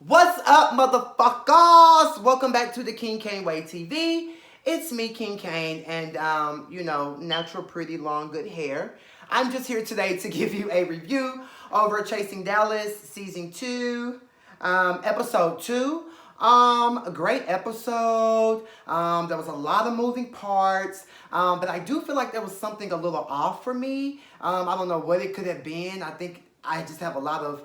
What's up, motherfuckers? Welcome back to the King Kane Way TV. It's me, King Kane, and natural, pretty, long, good hair. I'm just here today to give you a review over Chasing Dallas Season 2, Episode 2. A great episode. There was a lot of moving parts, but I do feel like there was something a little off for me. I don't know what it could have been. I think I just have a lot of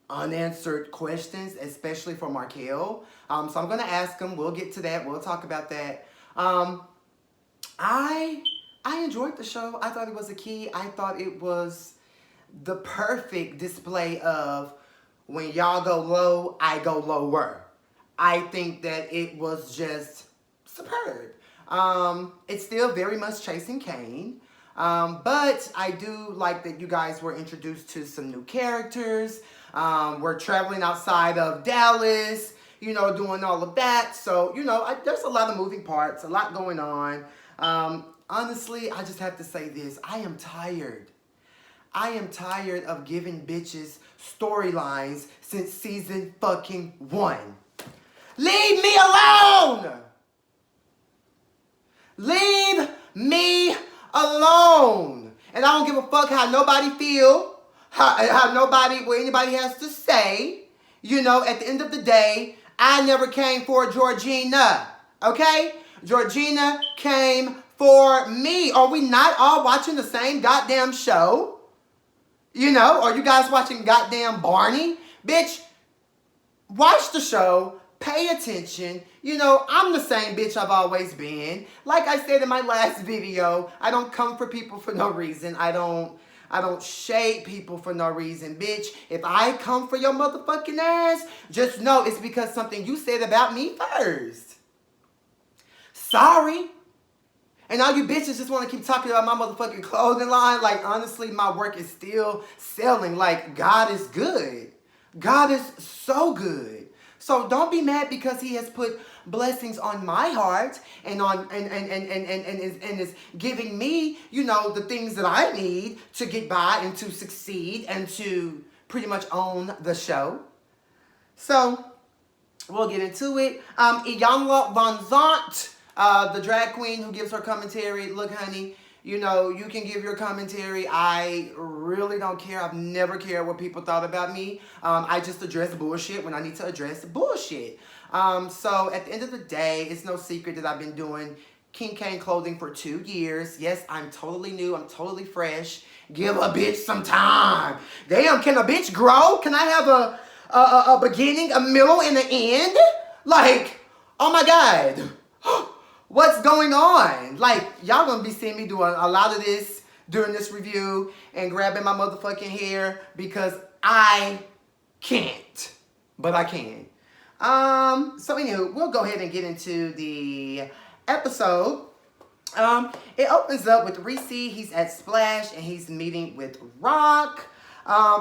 unanswered questions, especially for Markel. So I'm gonna ask him. We'll get to that. We'll talk about that. I enjoyed the show. I thought it was a key. I thought it was the perfect display of when y'all go low, I go lower. I think that it was just superb. It's still very much Chasing Cain. But I do like that you guys were introduced to some new characters. We're traveling outside of Dallas, doing all of that. So, there's a lot of moving parts, a lot going on. Honestly, I just have to say this. I am tired. I am tired of giving bitches storylines since season fucking 1. Leave me alone! Leave me alone! And I don't give a fuck how nobody feel, what anybody has to say. At the end of the day, I never came for Georgina. Okay? Georgina came for me. Are we not all watching the same goddamn show? Are you guys watching goddamn Barney? Bitch, watch the show. Pay attention. I'm the same bitch I've always been. Like I said in my last video, I don't come for people for no reason. I don't shade people for no reason, bitch. If I come for your motherfucking ass, just know it's because something you said about me first. Sorry. And all you bitches just want to keep talking about my motherfucking clothing line. Like, honestly, my work is still selling. Like, God is good. God is so good. So don't be mad because he has put blessings on my heart and is giving me, the things that I need to get by and to succeed and to pretty much own the show. So we'll get into it. Iyanla Van Zant, the drag queen who gives her commentary. Look, honey, you can give your commentary. I really don't care. I've never cared what people thought about me. I just address bullshit when I need to address bullshit. So at the end of the day, it's no secret that I've been doing King Kane clothing for 2 years. Yes, I'm totally new. I'm totally fresh. Give a bitch some time. Damn, can a bitch grow? Can I have a beginning, a middle, and an end? Like, oh my God. What's going on? Like, y'all gonna be seeing me do a lot of this during this review and grabbing my motherfucking hair because I can't. But I can. So anywho, we'll go ahead and get into the episode. It opens up with Reese. He's at Splash and he's meeting with Rock.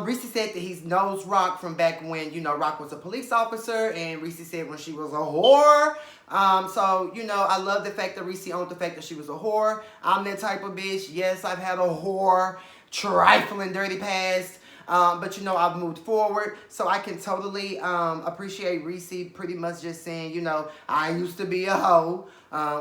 Reese said that he knows Rock from back when, Rock was a police officer, and Reese said when she was a whore. So, I love the fact that Reese owned the fact that she was a whore. I'm that type of bitch. Yes, I've had a whore, trifling, dirty past. But, I've moved forward. So I can totally appreciate Reese pretty much just saying, I used to be a hoe,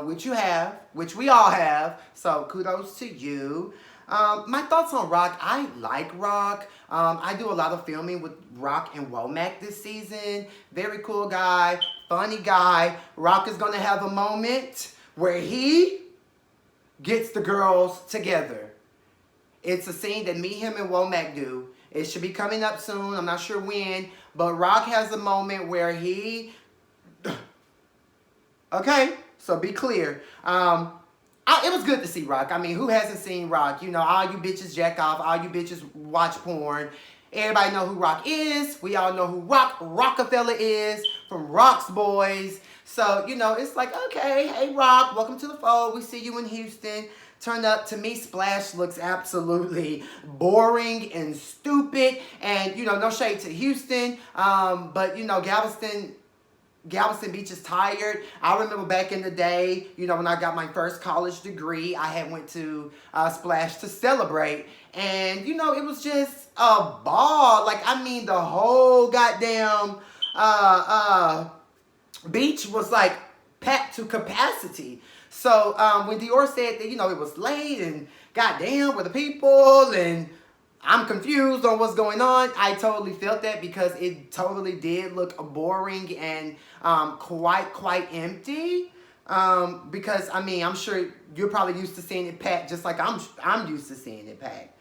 which you have, which we all have. So kudos to you. My thoughts on Rock. I like Rock. I do a lot of filming with Rock and Womack this season. Very cool guy. Funny guy. Rock is going to have a moment where he gets the girls together. It's a scene that me, him, and Womack do. It should be coming up soon. I'm not sure when. But Rock has a moment where he... Okay? So be clear. It was good to see Rock. I mean, who hasn't seen Rock? All you bitches jack off. All you bitches watch porn. Everybody know who Rock is. We all know who Rockefeller is from Rock's Boys. So, it's like, okay, hey, Rock, welcome to the fold. We see you in Houston. Turn up. To me, Splash looks absolutely boring and stupid. And, no shade to Houston. But, Galveston Beach is tired. I remember back in the day, when I got my first college degree, I had went to Splash to celebrate. And, it was just a ball. Like, I mean, the whole goddamn beach was like packed to capacity. So when Dior said that, it was late and goddamn, where the people, and I'm confused on what's going on, I totally felt that because it totally did look boring and quite empty. Because I mean, I'm sure you're probably used to seeing it packed just like I'm used to seeing it packed.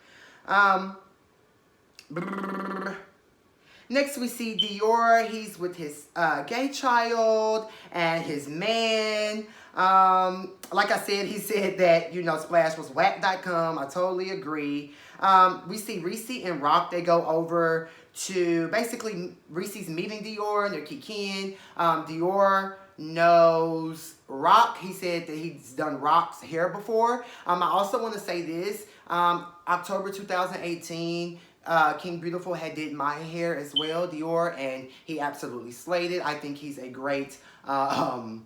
Next, we see Dior. He's with his gay child and his man. Like I said, he said that, Splash was whack.com. I totally agree. We see Reese and Rock. They go over to, basically, Reese's meeting Dior and they're kikiing. Dior knows Rock. He said that he's done Rock's hair before. I also want to say this. October 2018, King Beautiful had did my hair as well, Dior, and he absolutely slayed it. I think he's a great hairstylist.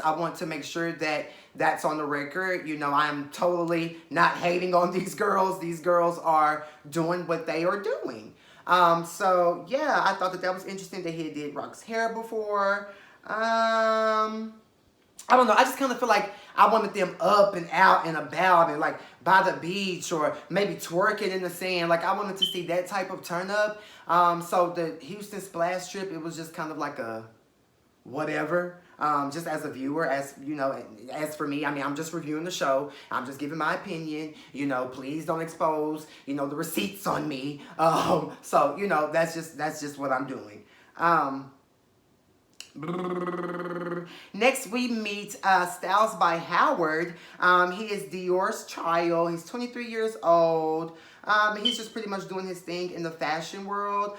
I want to make sure that that's on the record. I'm totally not hating on these girls. These girls are doing what they are doing. So yeah, I thought that was interesting that he did Rock's hair before. I don't know. I just kind of feel like I wanted them up and out and about and like by the beach or maybe twerking in the sand. Like I wanted to see that type of turn up. So the Houston Splash trip, it was just kind of like a whatever. Just as a viewer, as for me, I mean, I'm just reviewing the show. I'm just giving my opinion. Please don't expose, the receipts on me. So, that's just what I'm doing. Next, we meet Styles by Howard. He is Dior's child. He's 23 years old. He's just pretty much doing his thing in the fashion world.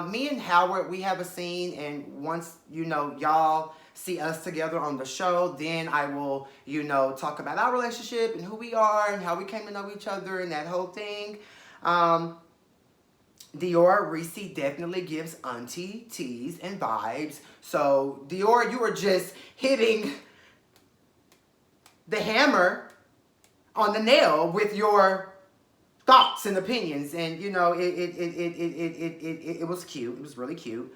Me and Howard, we have a scene, and once, y'all see us together on the show, then I will, talk about our relationship and who we are and how we came to know each other and that whole thing. Dior, Reese definitely gives auntie teas and vibes. So, Dior, you are just hitting the hammer on the nail with your thoughts and opinions. And, it was cute. It was really cute.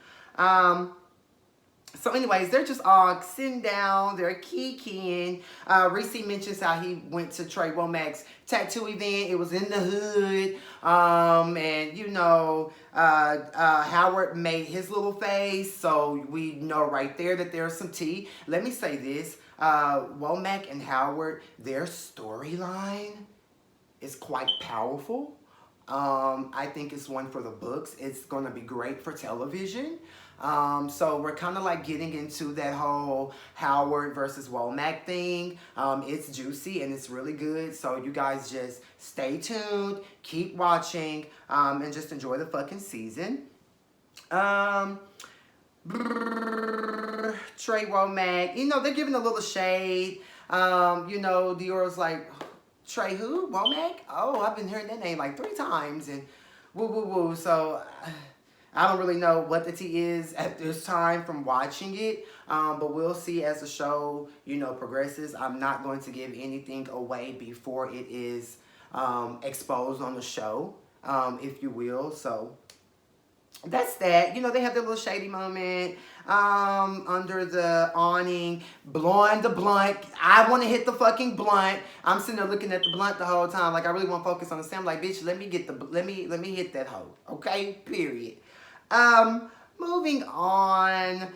So anyways, they're just all sitting down. They're kikiing. Reese mentions how he went to Trey Womack's tattoo event. It was in the hood. And, Howard made his little face. So we know right there that there's some tea. Let me say this. Womack and Howard, their storyline is quite powerful. I think it's one for the books. It's going to be great for television. So we're kind of like getting into that whole Howard versus Womack thing. It's juicy and it's really good. So you guys just stay tuned, keep watching, and just enjoy the fucking season. Trey Womack, they're giving a little shade. Dior's like, Trey who? Womack? Oh, I've been hearing that name like 3 times and woo woo woo. So I don't really know what the tea is at this time from watching it, but we'll see as the show, progresses. I'm not going to give anything away before it is exposed on the show, if you will. So that's that. They have their little shady moment under the awning, blowing the blunt. I want to hit the fucking blunt. I'm sitting there looking at the blunt the whole time. Like I really want to focus on the sound. I'm like, bitch, let me hit that hoe. Okay, period. Moving on,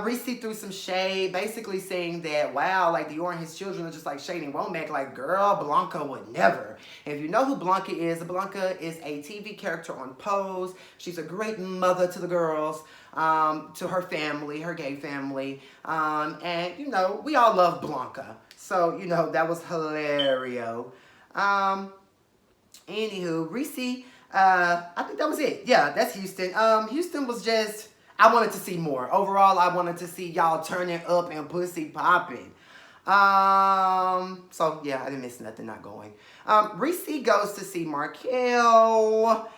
Reese threw some shade, basically saying that, wow, like Dior and his children are just like shading Womack. Like, girl, Blanca would never. If you know who Blanca is a TV character on Pose. She's a great mother to the girls, to her family, her gay family. And, we all love Blanca. So, that was hilarious. Anywho, Reese, I think that was it. Yeah, that's Houston. Houston was just, I wanted to see more. Overall, I wanted to see y'all turning up and pussy popping. So yeah, I didn't miss nothing not going. Reese goes to see Markel.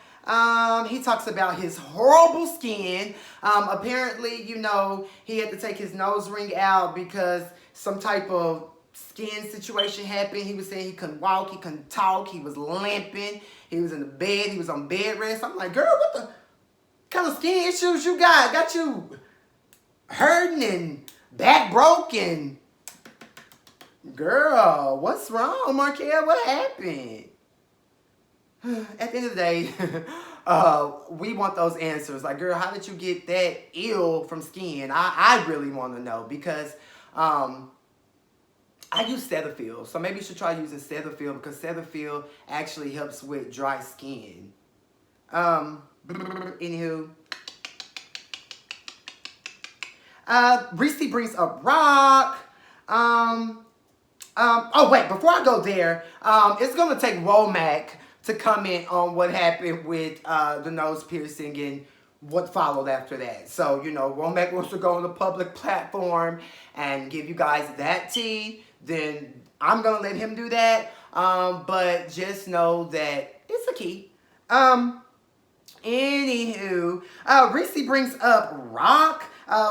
He talks about his horrible skin. Apparently, he had to take his nose ring out because some type of skin situation happened. He was saying he couldn't walk, he couldn't talk, he was limping, he was in the bed, he was on bed rest. I'm like, girl, what the? kind of skin issues you got? Got you hurting and back broken. Girl, what's wrong, Markel? What happened? At the end of the day, we want those answers. Like, girl, how did you get that ill from skin? I really want to know because I use Cetaphil. So maybe you should try using Cetaphil because Cetaphil actually helps with dry skin. Anywho. Reese brings up Rock. Oh wait, before I go there, it's gonna take Womack to comment on what happened with the nose piercing and what followed after that. So, you know, Womack wants to go on a public platform and give you guys that tea, then I'm gonna let him do that. But just know that it's a key. Anywho, Reese brings up Rock.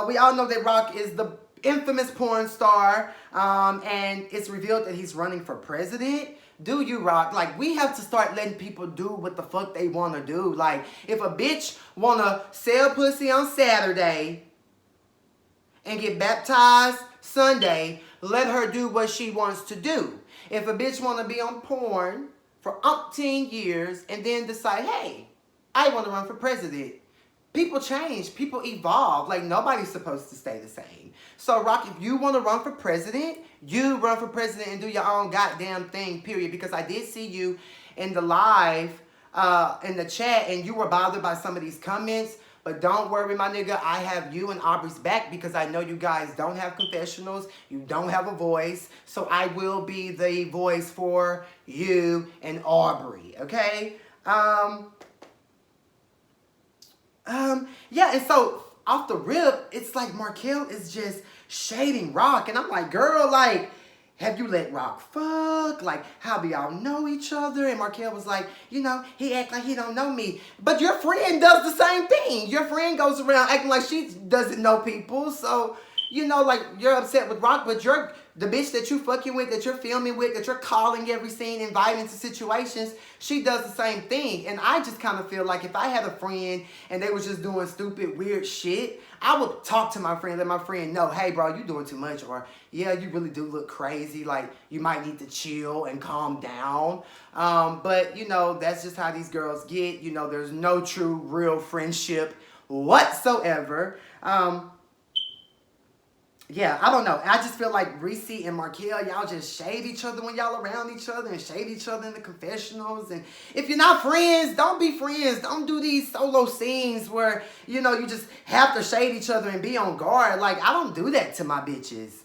We all know that Rock is the infamous porn star, and it's revealed that he's running for president. Do you, Rock? Like, we have to start letting people do what the fuck they want to do. Like, if a bitch want to sell pussy on Saturday and get baptized Sunday, let her do what she wants to do. If a bitch want to be on porn for umpteen years and then decide, hey, I want to run for president. People change. People evolve. Like, nobody's supposed to stay the same. So, Rock, if you want to run for president, you run for president and do your own goddamn thing, period. Because I did see you in the live, in the chat, and you were bothered by some of these comments. But don't worry, my nigga. I have you and Aubrey's back because I know you guys don't have confessionals. You don't have a voice. So, I will be the voice for you and Aubrey, okay? Yeah, and so off the rip, it's like Markel is just shading Rock, and I'm like, girl, like, have you let Rock fuck? Like, how do y'all know each other? And Markel was like, you know, he act like he don't know me. But your friend does the same thing. Your friend goes around acting like she doesn't know people. So, you know, like, you're upset with Rock, but the bitch that you fucking with, that you're filming with, that you're calling every scene, inviting to situations, she does the same thing. And I just kind of feel like if I had a friend and they was just doing stupid, weird shit, I would talk to my friend, let my friend know, hey, bro, you doing too much. Or, yeah, you really do look crazy. Like, you might need to chill and calm down. But, you know, that's just how these girls get. You know, there's no true, real friendship whatsoever. Yeah, I don't know. I just feel like Reese and Markel, y'all just shade each other when y'all around each other and shade each other in the confessionals. And if you're not friends, don't be friends. Don't do these solo scenes where, you know, you just have to shade each other and be on guard. Like, I don't do that to my bitches.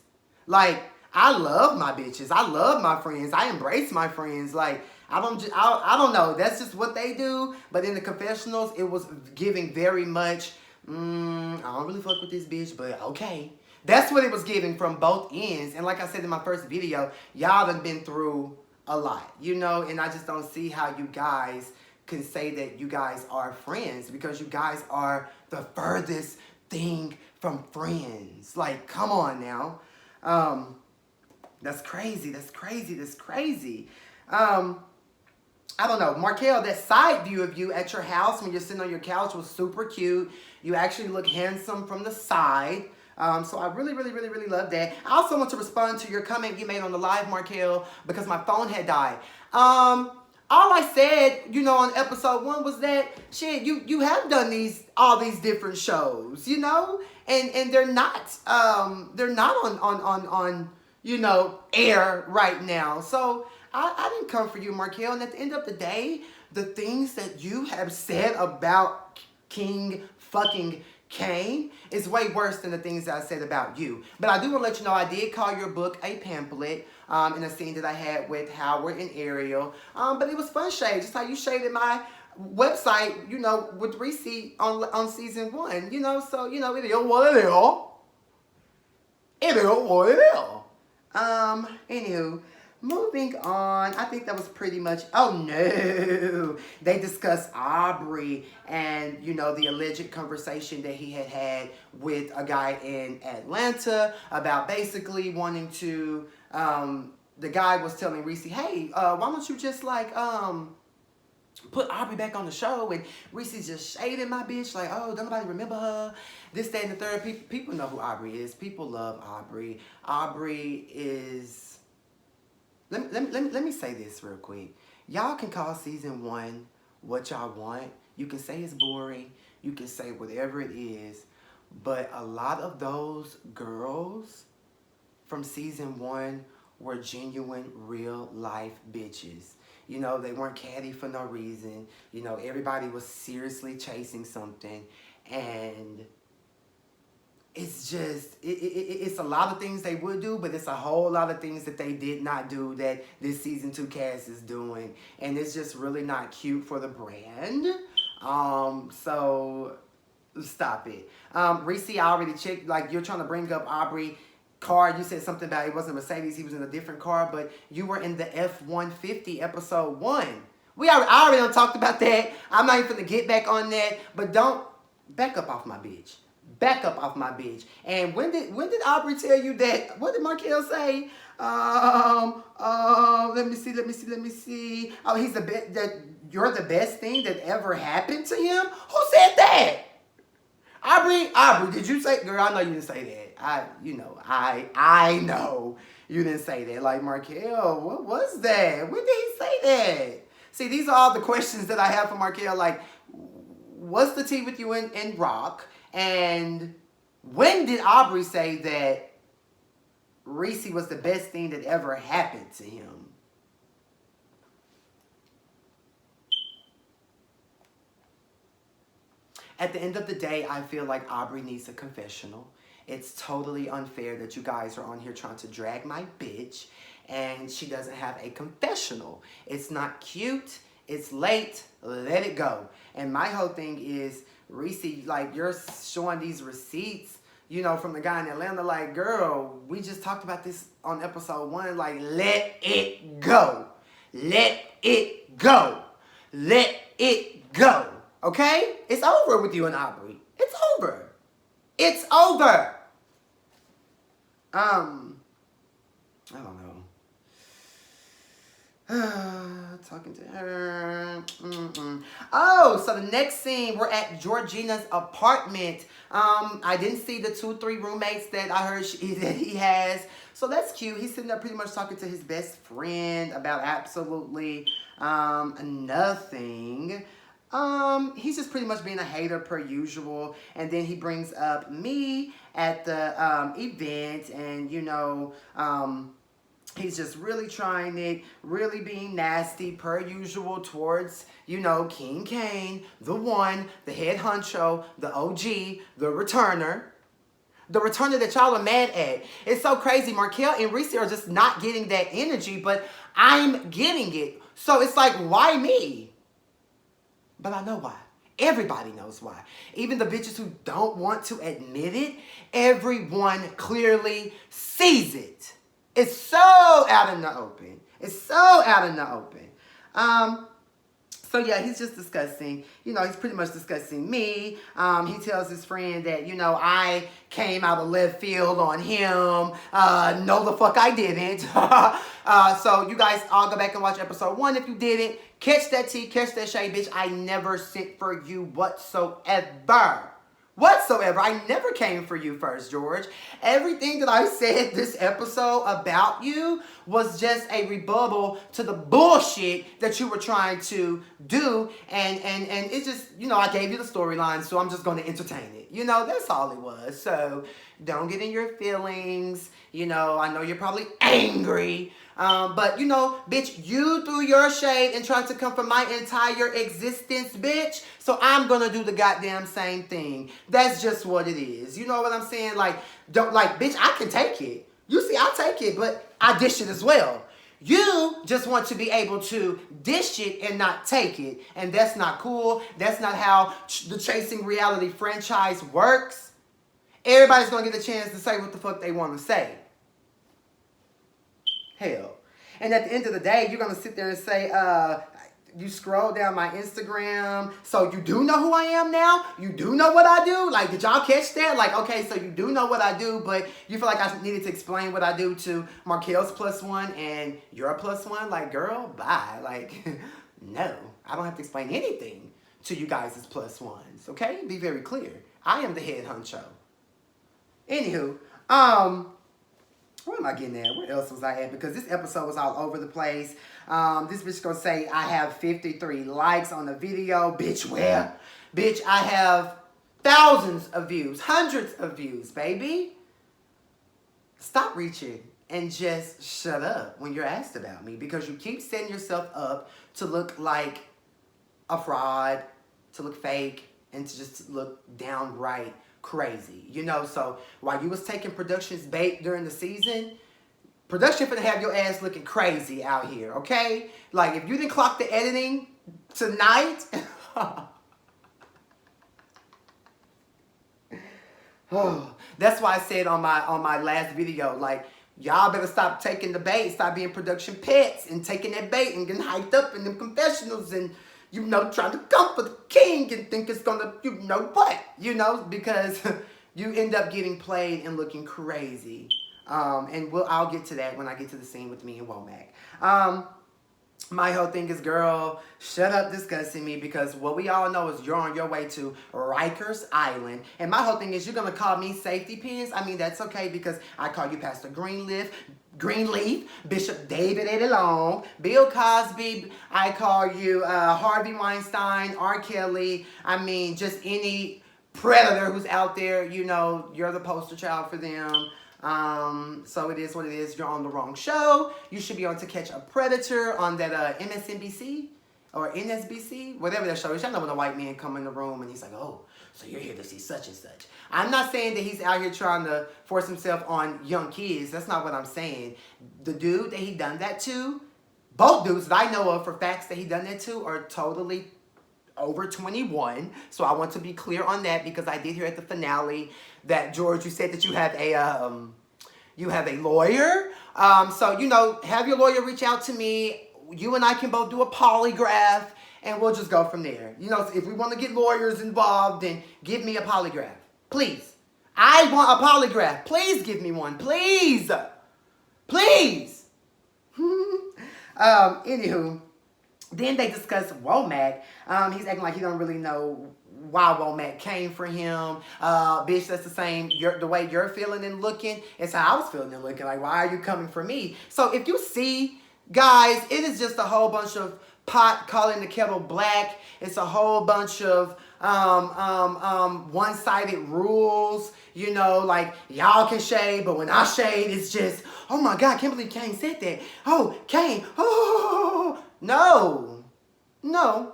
Like, I love my bitches. I love my friends. I embrace my friends. Like, I don't know. That's just what they do. But in the confessionals, it was giving very much, I don't really fuck with this bitch, but okay. That's what it was giving from both ends. And like I said in my first video, y'all done been through a lot, you know? And I just don't see how you guys can say that you guys are friends because you guys are the furthest thing from friends. Like, come on now. That's crazy. That's crazy. That's crazy. I don't know. Markel, that side view of you at your house when you're sitting on your couch was super cute. You actually look handsome from the side. So I really, really, really, really love that. I also want to respond to your comment you made on the live, Markel, because my phone had died. All I said, you know, on episode 1 was that, shit, you have done all these different shows, you know? And they're not on you know, air right now. So I didn't come for you, Markel. And at the end of the day, the things that you have said about King fucking Cain is way worse than the things that I said about you. But I do want to let you know I did call your book a pamphlet in a scene that I had with Howard and Ariel. But it was fun shade, just how you shaded my website, you know, with Reese on season 1. You know, so, you know, it is what it is. It is what it is. Anywho, moving on, I think that was pretty much, oh no, they discussed Aubrey and, you know, the alleged conversation that he had with a guy in Atlanta about basically wanting to, the guy was telling Reese, hey, why don't you just like, put Aubrey back on the show, and Reese's just shading my bitch like, oh, don't nobody remember her, this, that, and the third. People know who Aubrey is. People love Aubrey. Aubrey is, let me say this real quick. Y'all can call season 1 what y'all want. You can say it's boring. You can say whatever it is. But a lot of those girls from season 1 were genuine, real life bitches. You know, they weren't catty for no reason. You know, everybody was seriously chasing something. And it's just, it's a lot of things they would do, but it's a whole lot of things that they did not do that this season 2 cast is doing. And it's just really not cute for the brand. So stop it. Reese, I already checked, like, you're trying to bring up Aubrey car. You said something about it wasn't Mercedes, he was in a different car, but you were in the F-150 episode 1. I already done talked about that. I'm not even gonna get back on that, but don't back up off my bitch. Back up off my bitch. And when did Aubrey tell you that? What did Markel say? Let me see. Oh, he's the best, that you're the best thing that ever happened to him? Who said that? Aubrey, did you say, girl, I know you didn't say that. I know you didn't say that. Like, Markel, what was that? When did he say that? See, these are all the questions that I have for Markel. Like, what's the tea with you in Rock? And when did Aubrey say that Reese was the best thing that ever happened to him? At the end of the day, I feel like Aubrey needs a confessional. It's totally unfair that you guys are on here trying to drag my bitch and she doesn't have a confessional. It's not cute. It's late. Let it go. And my whole thing is, Reese, like, you're showing these receipts, you know, from the guy in Atlanta. Like, girl, we just talked about this on episode 1. Like, let it go. Let it go. Let it go. Okay? It's over with you and Aubrey. It's over. It's over. I don't know. Talking to her. Oh, so the next scene, we're at Georgina's apartment. I didn't see the 2-3 roommates that I heard that he has. So that's cute. He's sitting there pretty much talking to his best friend about absolutely nothing. He's just pretty much being a hater per usual. And then he brings up me at the event, and you know, he's just really trying it, really being nasty per usual towards, you know, King Cain, the one, the head honcho, the OG, the returner. The returner that y'all are mad at. It's so crazy. Markel and Reese are just not getting that energy, but I'm getting it. So it's like, why me? But I know why. Everybody knows why. Even the bitches who don't want to admit it, everyone clearly sees it. It's so out in the open. It's so out in the open. So yeah, he's just discussing, you know, he's pretty much discussing me. He tells his friend that, you know, I came out of left field on him. No, the fuck I didn't. So you guys all go back and watch episode 1 if you didn't. Catch that tea, catch that shade, bitch. I never sent for you whatsoever. Whatsoever. I never came for you first, George. Everything that I said this episode about you was just a rebuttal to the bullshit that you were trying to do. And it just, you know, I gave you the storyline, so I'm just going to entertain it. You know, that's all it was. So don't get in your feelings. You know, I know you're probably angry. But, you know, bitch, you threw your shade and tried to come for my entire existence, bitch. So I'm going to do the goddamn same thing. That's just what it is. You know what I'm saying? Like, don't, like, bitch, I can take it. You see, I take it, but I dish it as well. You just want to be able to dish it and not take it. And that's not cool. That's not how the Chasing Reality franchise works. Everybody's going to get a chance to say what the fuck they want to say. Hell. And at the end of the day, you're going to sit there and say, you scroll down my Instagram, so you do know who I am now? You do know what I do? Like, did y'all catch that? Like, okay, so you do know what I do, but you feel like I needed to explain what I do to Markel's +1 and your +1? Like, girl, bye. Like, No, I don't have to explain anything to you guys as plus ones, okay? Be very clear. I am the head honcho. Anywho, where am I getting at? Where else was I at? Because this episode was all over the place. This bitch gonna say I have 53 likes on the video. Bitch, where? Bitch, I have thousands of views, hundreds of views, baby. Stop reaching and just shut up when you're asked about me, because you keep setting yourself up to look like a fraud, to look fake, and to just look downright crazy. You know, so while you was taking production's bait during the season, production finna have your ass looking crazy out here, okay? Like, if you didn't clock the editing tonight, that's why I said on my last video, like, y'all better stop taking the bait, stop being production pets and taking that bait and getting hyped up in them confessionals and, you know, trying to comfort the king and think it's gonna, you know what, you know, because you end up getting played and looking crazy. And I'll get to that when I get to the scene with me and Womack. My whole thing is, girl, shut up discussing me, because what we all know is you're on your way to Rikers Island. And my whole thing is, you're going to call me safety pins. I mean, that's okay, because I call you Pastor Greenleaf, Bishop David Edelong, Bill Cosby. I call you Harvey Weinstein, R. Kelly. I mean, just any predator who's out there, you know, you're the poster child for them. So it is what it is. You're on the wrong show. You should be on To Catch a Predator on that MSNBC or NSBC, whatever that show is. I know when a white man come in the room and he's like, oh, so you're here to see such and such. I'm not saying that he's out here trying to force himself on young kids. That's not what I'm saying. The dude that he done that to, both dudes that I know of for facts that he done that to, are totally over 21. So I want to be clear on that, because I did hear at the finale that, George, you said that you have a lawyer. So, you know, have your lawyer reach out to me. You and I can both do a polygraph and we'll just go from there. You know, if we want to get lawyers involved, then give me a polygraph. Please. I want a polygraph. Please give me one. Please. Please. Anywho. Then they discuss Womack. He's acting like he don't really know why Womack came for him. Bitch, that's the same. The way you're feeling and looking is how I was feeling and looking. Like, why are you coming for me? So if you see, guys, it is just a whole bunch of pot calling the kettle black. It's a whole bunch of one-sided rules. You know, like, y'all can shade, but when I shade, it's just, oh my God, I can't believe Cain said that. Oh, Cain, oh. No,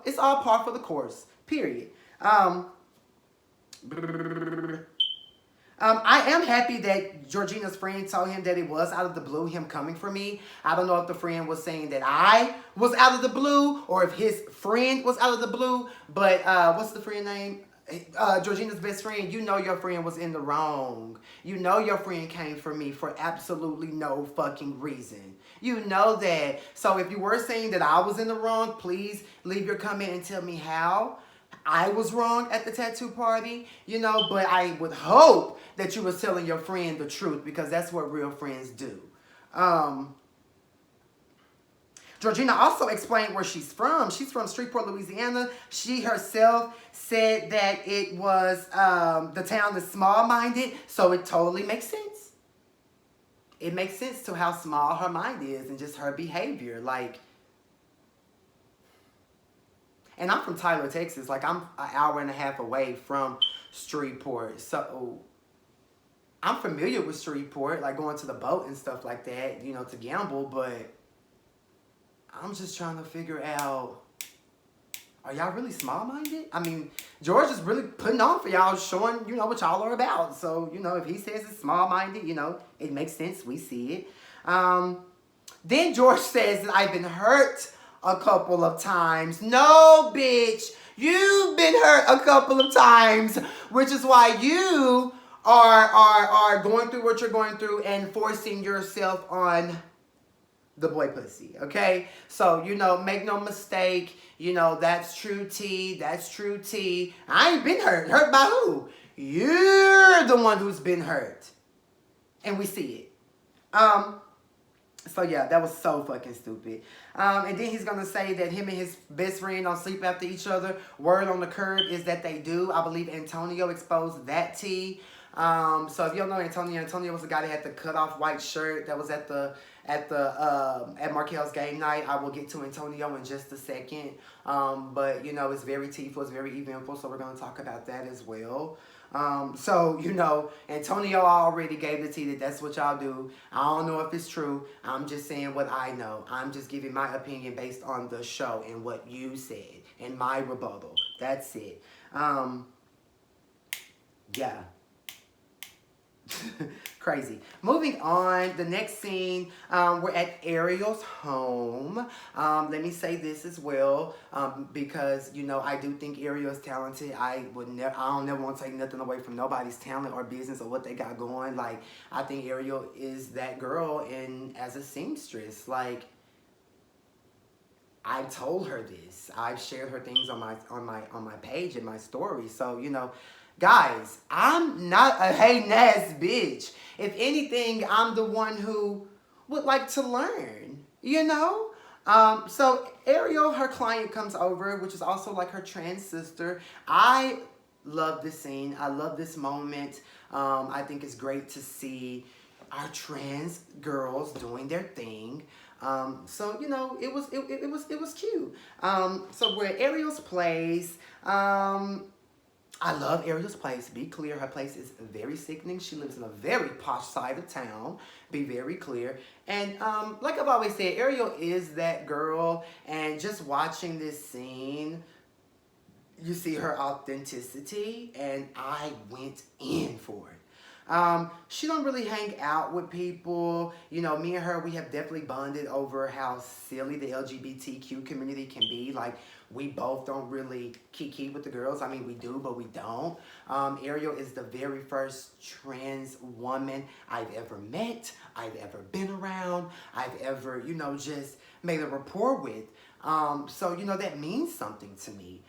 it's all par for the course, period. I am happy that Georgina's friend told him that it was out of the blue, him coming for me. I don't know if the friend was saying that I was out of the blue or if his friend was out of the blue, but what's the friend name? Georgina's best friend. You know your friend was in the wrong. You know your friend came for me for absolutely no fucking reason. You know that. So if you were saying that I was in the wrong, please leave your comment and tell me how I was wrong at the tattoo party. You know, but I would hope that you was telling your friend the truth, because that's what real friends do. Georgina also explained where she's from. She's from Shreveport, Louisiana. She herself said that it was, the town is small-minded, so it totally makes sense. It makes sense to how small her mind is and just her behavior. Like, and I'm from Tyler, Texas. Like, I'm an hour and a half away from Shreveport. So I'm familiar with Shreveport, like going to the boat and stuff like that, you know, to gamble, but I'm just trying to figure out, are y'all really small-minded? I mean, George is really putting on for y'all, showing, you know, what y'all are about. So, you know, if he says it's small-minded, you know, it makes sense. We see it. Then George says that I've been hurt a couple of times. No, bitch. You've been hurt a couple of times, which is why you are going through what you're going through and forcing yourself on the boy pussy, okay? So, you know, make no mistake, you know, that's true tea, that's true tea. I ain't been hurt. Hurt by who? You're the one who's been hurt. And we see it. So yeah, that was so fucking stupid. And then he's gonna say that him and his best friend don't sleep after each other. Word on the curb is that they do. I believe Antonio exposed that tea. So if you don't know Antonio, Antonio was the guy that had the cut off white shirt that was at Markel's game night. I will get to Antonio in just a second. But you know, it's very tearful, it's very eventful, so we're gonna talk about that as well. So, you know, Antonio already gave the tea that that's what y'all do. I don't know if it's true. I'm just saying what I know. I'm just giving my opinion based on the show and what you said and my rebuttal. That's it. Yeah. Crazy. Moving on, the next scene, we're at Ariel's home. Let me say this as well, because you know I do think Ariel is talented. I don't never want to take nothing away from nobody's talent or business or what they got going. Like, I think Ariel is that girl, and as a seamstress, like, I told her this. I've shared her things on my page and my story. So you know. Guys, I'm not a hating ass bitch. If anything, I'm the one who would like to learn, you know? So Ariel, her client, comes over, which is also like her trans sister. I love this scene. I love this moment. I think it's great to see our trans girls doing their thing. So you know, it was cute. So we're at Ariel's place. I love Ariel's place. Be clear, her place is very sickening. She lives in a very posh side of town. Be very clear. And like I've always said, Ariel is that girl. And just watching this scene, you see her authenticity. And I went in for it. She don't really hang out with people. You know, me and her, we have definitely bonded over how silly the LGBTQ community can be. Like, we both don't really kiki with the girls. I mean, we do, but we don't. Ariel is the very first trans woman I've ever met, I've ever been around, I've ever, you know, just made a rapport with. So, you know, that means something to me.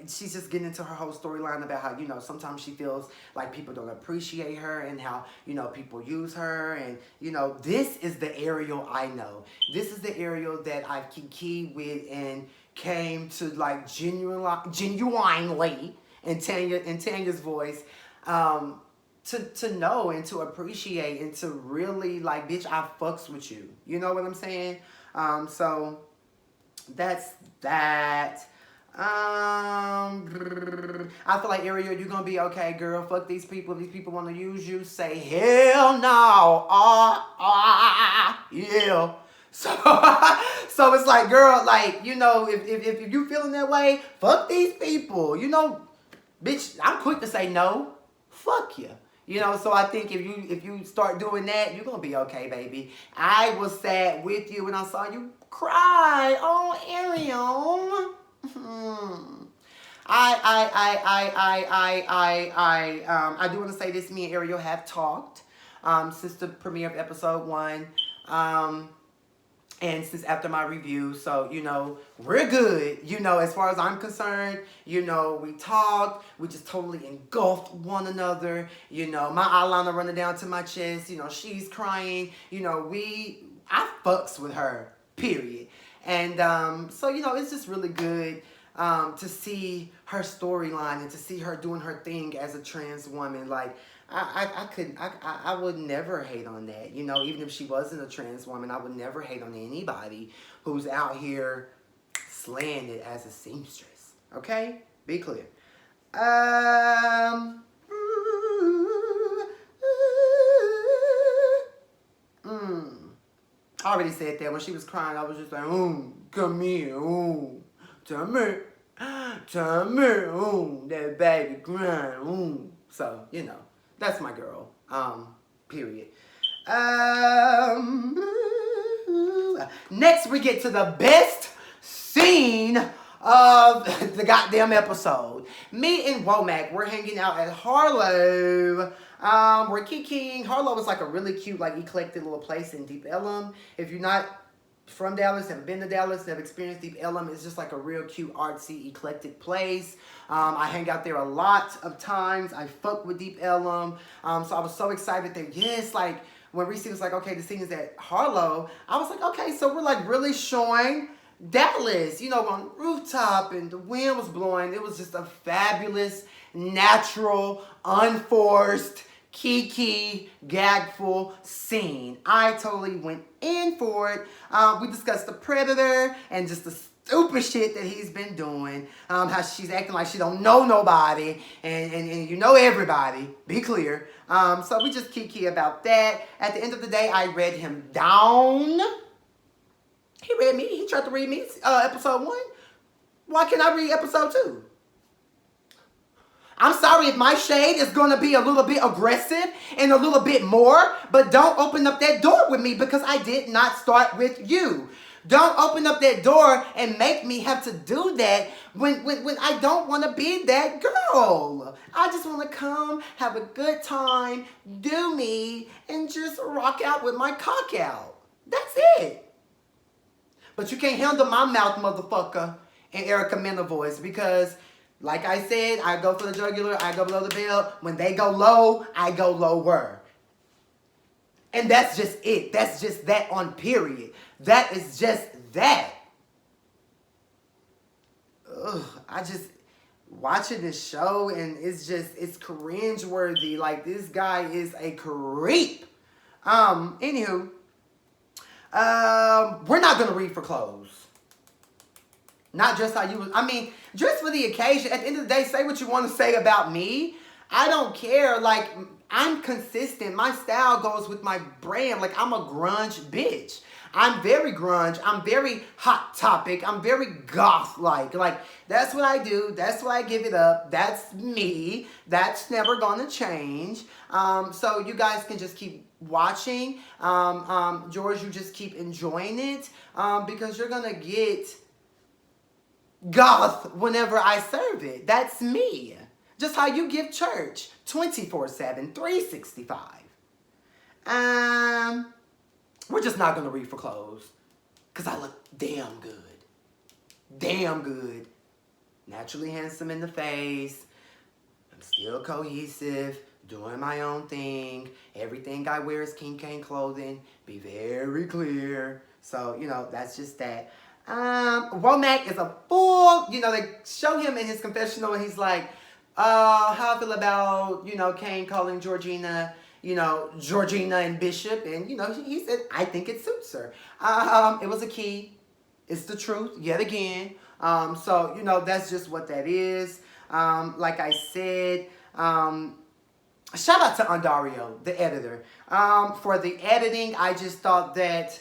She's just getting into her whole storyline about how, you know, sometimes she feels like people don't appreciate her and how, you know, people use her. And, you know, this is the Ariel I know. This is the Ariel that I've kiki with and came to, like, genuinely, in Tanya's voice, to know and to appreciate and to really, like, bitch, I fucks with you. You know what I'm saying? So that's that. I feel like Ariel, you're gonna be okay, girl. Fuck these people. If these people want to use you, say hell no. Yeah. So, so it's like, girl, like, you know, if you feeling that way, fuck these people. You know, bitch, I'm quick to say no. Fuck you. You know, so I think if you start doing that, you're gonna be okay, baby. I was sad with you when I saw you cry. Oh, Ariel. I do want to say this. Me and Ariel have talked since the premiere of episode 1, and since after my review. So, you know, we're good. You know, as far as I'm concerned, you know, we talked. We just totally engulfed one another. You know, my eyeliner running down to my chest. You know, she's crying. You know, I fucks with her, period. And so, you know, it's just really good to see her storyline and to see her doing her thing as a trans woman. Like, I would never hate on that. You know, even if she wasn't a trans woman, I would never hate on anybody who's out here slaying it as a seamstress. Okay? Be clear. I already said that. When she was crying, I was just like, come here, tell me, that baby crying, So, you know, that's my girl, period. Next, we get to the best scene of the goddamn episode. Me and Womack, we're hanging out at Harlow. We're kikiing. Harlow is like a really cute, like, eclectic little place in Deep Ellum. If you're not from Dallas, never been to Dallas, never experienced Deep Ellum, it's just like a real cute, artsy, eclectic place. I hang out there a lot of times. I fuck with Deep Ellum. So I was so excited that, yes, like, when Reese was like, okay, the scene is at Harlow, I was like, okay, so we're like really showing Dallas, you know, on the rooftop and the wind was blowing. It was just a fabulous, natural, unforced, kiki, gagful scene. I totally went in for it. We discussed the Predator and just the stupid shit that he's been doing. How she's acting like she don't know nobody and you know everybody. Be clear. So we just kiki about that. At the end of the day, I read him down. He read me. He tried to read me episode 1. Why can't I read episode 2? I'm sorry if my shade is going to be a little bit aggressive and a little bit more, but don't open up that door with me because I did not start with you. Don't open up that door and make me have to do that when I don't want to be that girl. I just want to come, have a good time, do me, and just rock out with my cock out. That's it. But you can't handle my mouth, motherfucker, and Erica Mena voice because, like I said, I go for the jugular, I go below the belt. When they go low, I go lower. And that's just it. That's just that on period. That is just that. Ugh, I just watching this show and it's cringeworthy. Like, this guy is a creep. Anywho. We're not going to read for clothes. Not just how you was. I mean, just for the occasion. At the end of the day, say what you want to say about me. I don't care. Like, I'm consistent. My style goes with my brand. Like, I'm a grunge bitch. I'm very grunge. I'm very hot topic. I'm very goth-like. Like, that's what I do. That's why I give it up. That's me. That's never going to change. So you guys can just keep watching. George, you just keep enjoying it. Because you're going to get goth whenever I serve it. That's me. Just how you give church 24/7, 365. We're just not going to read for clothes. Because I look damn good. Damn good. Naturally handsome in the face. I'm still cohesive. Doing my own thing. Everything I wear is King Cane clothing. Be very clear. So, you know, that's just that. Womack is a fool. You know, they show him in his confessional and he's like, how I feel about, you know, Kane calling Georgina, you know, Georgina and Bishop. And, you know, he said, I think it suits her. It was a key. It's the truth, yet again. So, you know, that's just what that is. Like I said, shout out to Andario, the editor. For the editing, I just thought that,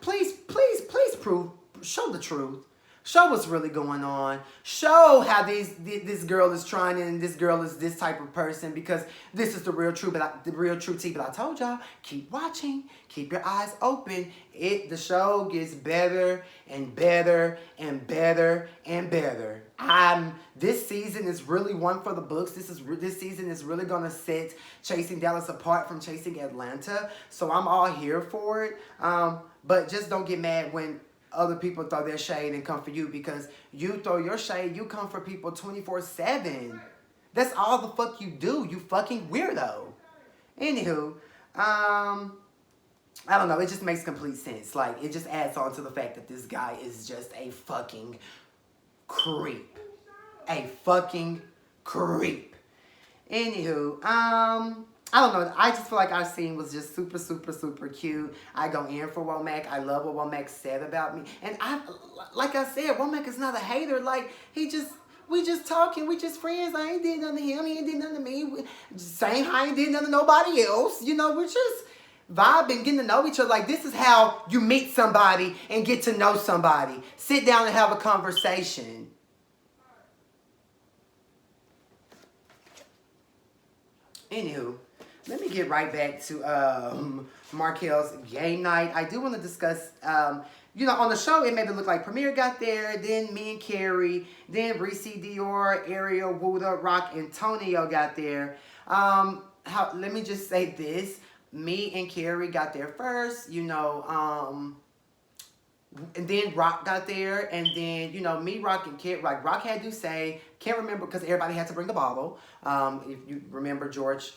please show the truth. Show what's really going on. Show how this girl is trying and this girl is this type of person because this is the real truth. But the real truth tea. But I told y'all, keep watching, keep your eyes open. The show gets better and better and better and better. This season is really one for the books. This season is really gonna set Chasing Dallas apart from Chasing Atlanta. So I'm all here for it. But just don't get mad when other people throw their shade and come for you because you throw your shade, you come for people 24/7. That's all the fuck you do, you fucking weirdo. Anywho, I don't know, it just makes complete sense. Like, it just adds on to the fact that this guy is just a fucking creep. A fucking creep. Anywho, I don't know. I just feel like our scene was just super, super, super cute. I go in for Womack. I love what Womack said about me. And like I said, Womack is not a hater. Like, we just talking. We just friends. I ain't did nothing to him. He ain't did nothing to me. Same how I ain't did nothing to nobody else. You know, we're just vibing, getting to know each other. Like, this is how you meet somebody and get to know somebody. Sit down and have a conversation. Anywho, let me get right back to Markel's game night. I do want to discuss, you know, on the show, it made it look like Premier got there, then me and Carrie, then Reese Dior, Ariel, Wuda, Rock, Antonio got there. Let me just say this. Me and Carrie got there first, you know, and then Rock got there, and then, you know, me, Rock, and Carrie, Rock had to say, can't remember because everybody had to bring a bottle. If you remember, George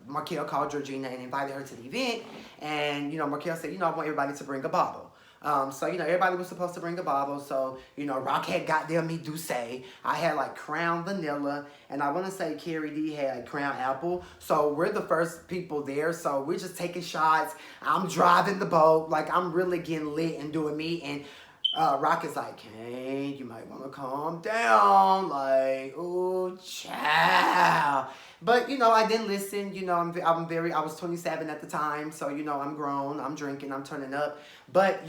Markel called Georgina and invited her to the event. And, Markel said, I want everybody to bring a bottle. So, everybody was supposed to bring a bottle. So, Rock had goddamn me Douce. I had like Crown Vanilla. And I want to say Carrie D had Crown Apple. So, we're the first people there. So, we're just taking shots. I'm driving the boat. Like, I'm really getting lit and doing me. And Rock is like, hey, you might want to calm down. Like, ooh, child. But, I didn't listen. I was 27 at the time. So, I'm grown. I'm drinking. I'm turning up. But,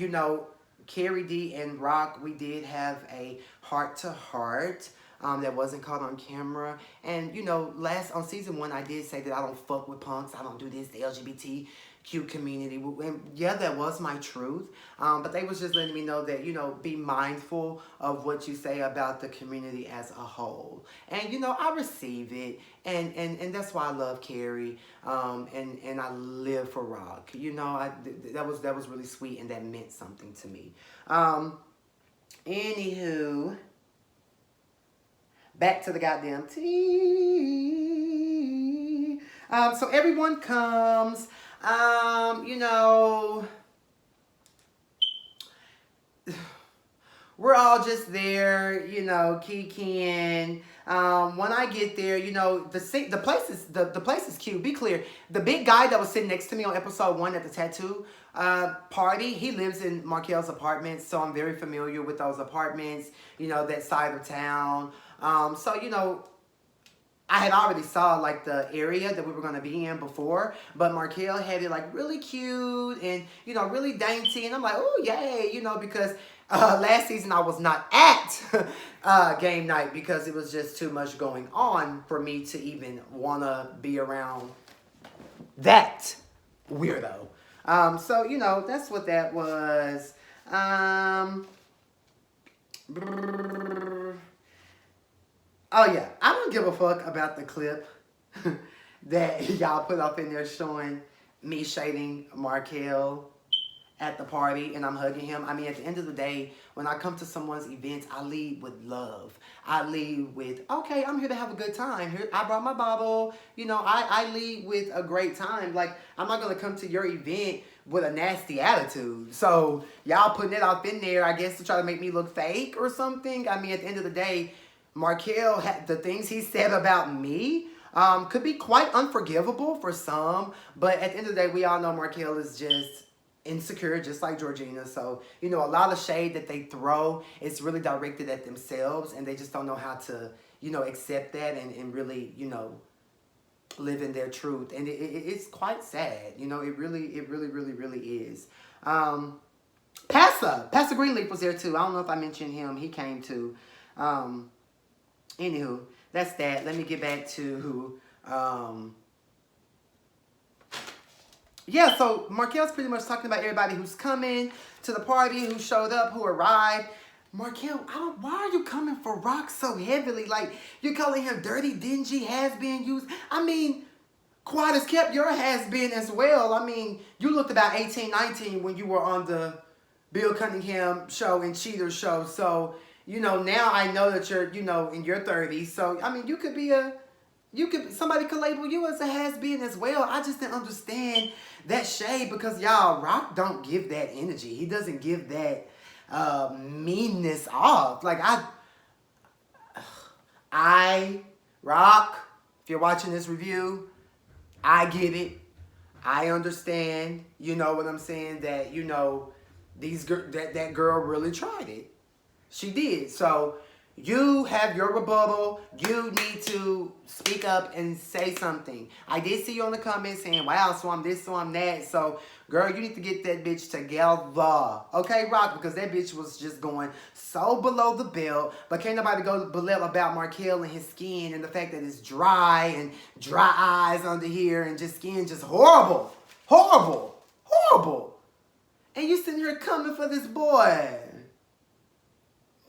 Carrie D and Rock, we did have a heart-to-heart that wasn't caught on camera. And, on season 1, I did say that I don't fuck with punks. I don't do this, the LGBTQ community. And yeah, that was my truth. But they was just letting me know that, be mindful of what you say about the community as a whole. And, I receive it. And that's why I love Carrie. And I live for Rock. That was really sweet, and that meant something to me. Anywho, back to the goddamn tea. So everyone comes. We're all just there, kikiing. When I get there, the place is cute. Be clear, the big guy that was sitting next to me on episode 1 at the tattoo party, he lives in Markel's apartment, so I'm very familiar with those apartments. That side of town. So I had already saw like the area that we were going to be in before, but Markel had it like really cute and, really dainty. And I'm like, oh, yay, because last season I was not at game night because it was just too much going on for me to even want to be around that weirdo. So, that's what that was. Oh, yeah. I don't give a fuck about the clip that y'all put up in there showing me shading Markel at the party and I'm hugging him. I mean, at the end of the day, when I come to someone's events, I lead with love. I lead with, okay, I'm here to have a good time. Here, I brought my bottle. I lead with a great time. Like, I'm not going to come to your event with a nasty attitude. So, y'all putting it up in there, I guess, to try to make me look fake or something. I mean, at the end of the day, Markel, the things he said about me could be quite unforgivable for some. But at the end of the day, we all know Markel is just insecure, just like Georgina. So, a lot of shade that they throw is really directed at themselves. And they just don't know how to, accept that and really, live in their truth. And it's quite sad. It really is. Pastor Greenleaf was there too. I don't know if I mentioned him. He came too. Anywho, that's that. Let me get back to yeah, so Markel's pretty much talking about everybody who's coming to the party, who showed up, who arrived. Markel, why are you coming for Rock so heavily? Like, you're calling him dirty, dingy, has-been used. I mean, Quad has kept your has-been as well. I mean, you looked about 18, 19 when you were on the Bill Cunningham show and Cheater show. So, now I know that you're, in your 30s. So, I mean, somebody could label you as a has-been as well. I just didn't understand that shade because, y'all, Rock don't give that energy. He doesn't give that meanness off. Like, Rock, if you're watching this review, I get it. I understand, you know what I'm saying, that, that girl really tried it. She did. So, you have your rebuttal. You need to speak up and say something. I did see you on the comments saying, wow, so I'm this, so I'm that. So, girl, you need to get that bitch together. Okay, Rock? Because that bitch was just going so below the belt. But can't nobody go below about Markel and his skin and the fact that it's dry and dry eyes under here and just skin just horrible. Horrible. Horrible. And you sitting here coming for this boy.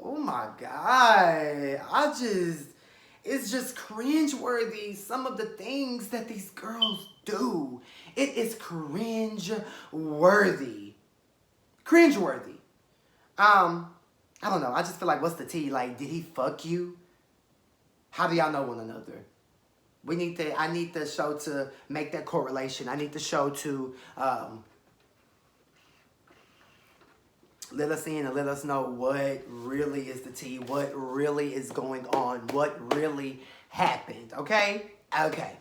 Oh my God. It's just cringeworthy, some of the things that these girls do. It is cringeworthy. Cringeworthy. I don't know. I just feel like, what's the tea? Like, did he fuck you? How do y'all know one another? I need the show to make that correlation. I need the show to let us in and let us know what really is the tea, what really is going on, what really happened. Okay? Okay.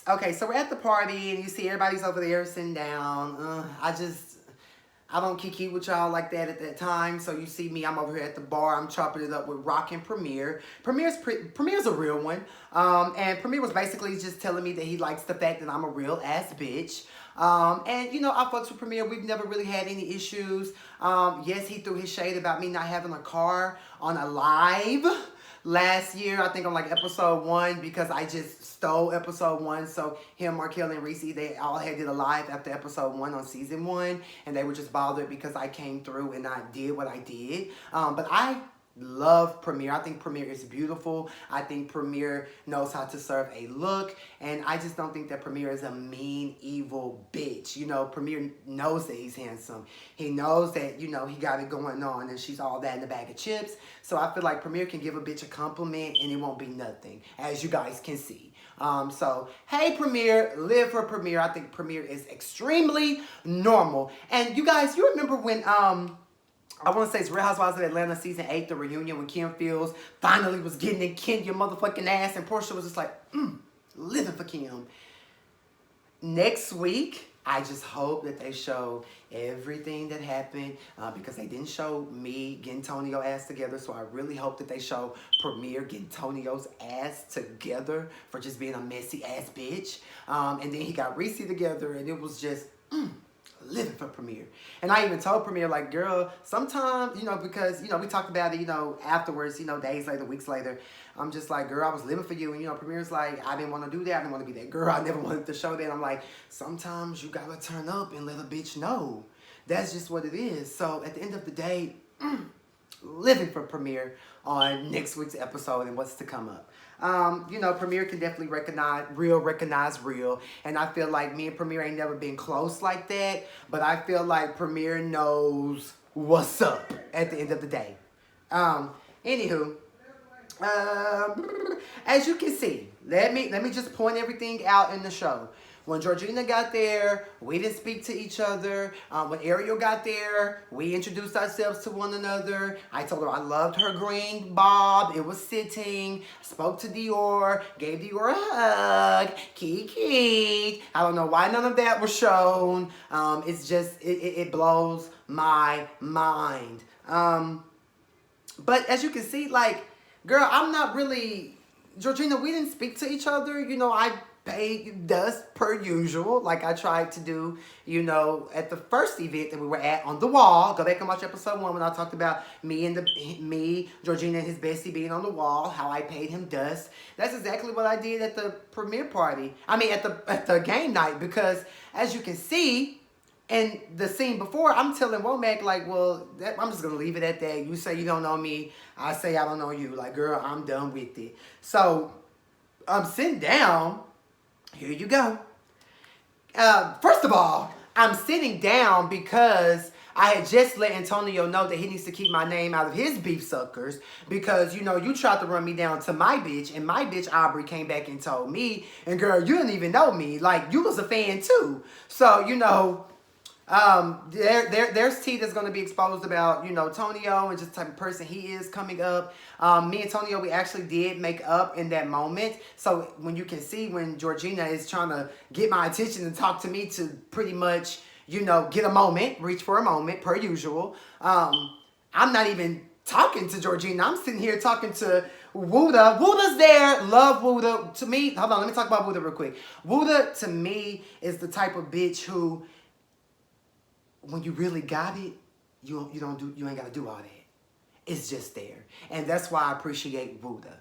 Okay, so we're at the party and you see everybody's over there sitting down. I don't kiki with y'all like that at that time. So you see me, I'm over here at the bar. I'm chopping it up with Rock and Premier. Premier's a real one. And Premier was basically just telling me that he likes the fact that I'm a real ass bitch. And, you know, I fucks with Premier. We've never really had any issues. Yes, he threw his shade about me not having a car on a live last year, I think on like episode 1, because I just stole episode 1. So him, Markel, and Reese, they all had did a live after episode 1 on season 1, and they were just bothered because I came through and I did what I did. But I love Premier. I think Premier is beautiful. I think Premier knows how to serve a look, and I just don't think that Premier is a mean, evil bitch. You know, Premier knows that he's handsome. He knows that, you know, he got it going on, and she's all that in a bag of chips. So I feel like Premier can give a bitch a compliment, and it won't be nothing, as you guys can see. So, hey, Premier, live for Premier. I think Premier is extremely normal. And you guys, you remember when, I want to say it's Real Housewives of Atlanta season 8, the reunion when Kim Fields finally was getting in Kenya motherfucking ass, and Portia was just like, living for Kim. Next week, I just hope that they show everything that happened, because they didn't show me getting Tonio ass together, so I really hope that they show Premier getting Tonio's ass together for just being a messy ass bitch. And then he got Reese together, and it was just, living for Premier. And I even told Premier, like, girl, sometimes, you know, because, you know, we talked about it, you know, afterwards, you know, days later, weeks later. I'm just like, girl, I was living for you. And, you know, Premier's like, I didn't want to do that. I didn't want to be that girl. I never wanted to show that. And I'm like, sometimes you got to turn up and let a bitch know. That's just what it is. So at the end of the day, living for Premier on next week's episode and what's to come up. You know, Premier can definitely recognize real. And I feel like me and Premier ain't never been close like that. But I feel like Premier knows what's up at the end of the day. Anywho, as you can see, let me just point everything out in the show. When Georgina got there, we didn't speak to each other. When Ariel got there, we introduced ourselves to one another. I told her I loved her green bob. It was sitting. Spoke to Dior. Gave Dior a hug. Kiki. I don't know why none of that was shown. It's just, it blows my mind. But as you can see, like, girl, I'm not really... Georgina, we didn't speak to each other. You know, I paid dust per usual, like I tried to do, you know, at the first event that we were at on the wall. Go back and watch episode 1 when I talked about me, Georgina, and his bestie being on the wall, how I paid him dust. That's exactly what I did at the premiere party. I mean, at the game night, because as you can see in the scene before, I'm telling Womack, like, well, I'm just going to leave it at that. You say you don't know me. I say I don't know you. Like, girl, I'm done with it. So I'm sitting down. Here you go. First of all, I'm sitting down because I had just let Antonio know that he needs to keep my name out of his beef suckers, because, you know, you tried to run me down to my bitch, and my bitch Aubrey came back and told me, and girl, you didn't even know me. Like, you was a fan too. So, you know, there's tea that's going to be exposed about, you know, Tonio and just the type of person he is coming up. Me and Tonio, we actually did make up in that moment. So when you can see when Georgina is trying to get my attention and talk to me to pretty much, you know, get a moment, reach for a moment per usual. I'm not even talking to Georgina. I'm sitting here talking to Wooda. Wooda's there. Love Wooda. To me, hold on, let me talk about Wooda real quick. Wooda, to me, is the type of bitch who, when you really got it, you ain't got to do all that. It's just there. And that's why I appreciate Wooda.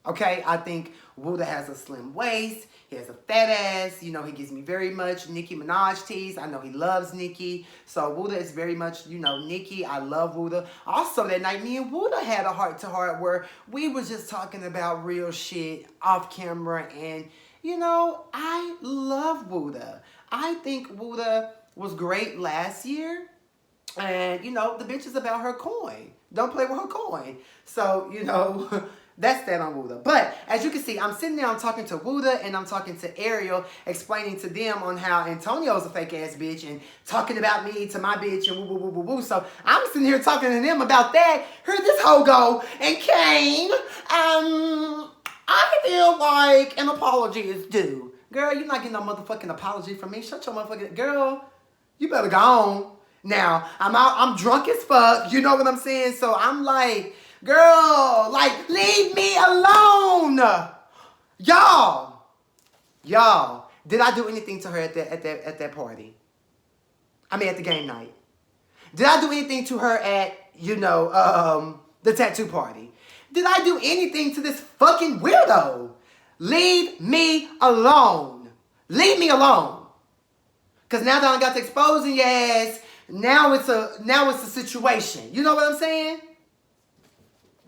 Okay? I think Wooda has a slim waist. He has a fat ass. You know, he gives me very much Nicki Minaj tease. I know he loves Nicki. So Wooda is very much, you know, Nicki. I love Wooda. Also, that night, me and Wooda had a heart-to-heart where we were just talking about real shit off camera. And, you know, I love Wooda. I think Wooda was great last year, and, you know, the bitch is about her coin. Don't play with her coin. So, you know, That's that on Wuda. But as you can see, I'm sitting there, I'm talking to Wuda and I'm talking to Ariel, explaining to them on how Antonio's a fake ass bitch and talking about me to my bitch and woo woo woo woo woo. So I'm sitting here talking to them about that. Here this hoe go and Cain. I feel like an apology is due. Girl, you're not getting no motherfucking apology from me. Shut your motherfucking girl. You better go on. Now, I'm drunk as fuck. You know what I'm saying? So I'm like, girl, like, leave me alone. Y'all, did I do anything to her at that party? I mean, at the game night. Did I do anything to her at, the tattoo party? Did I do anything to this fucking weirdo? Leave me alone. Leave me alone. Cause now that I got to exposing your ass, now it's a situation. You know what I'm saying?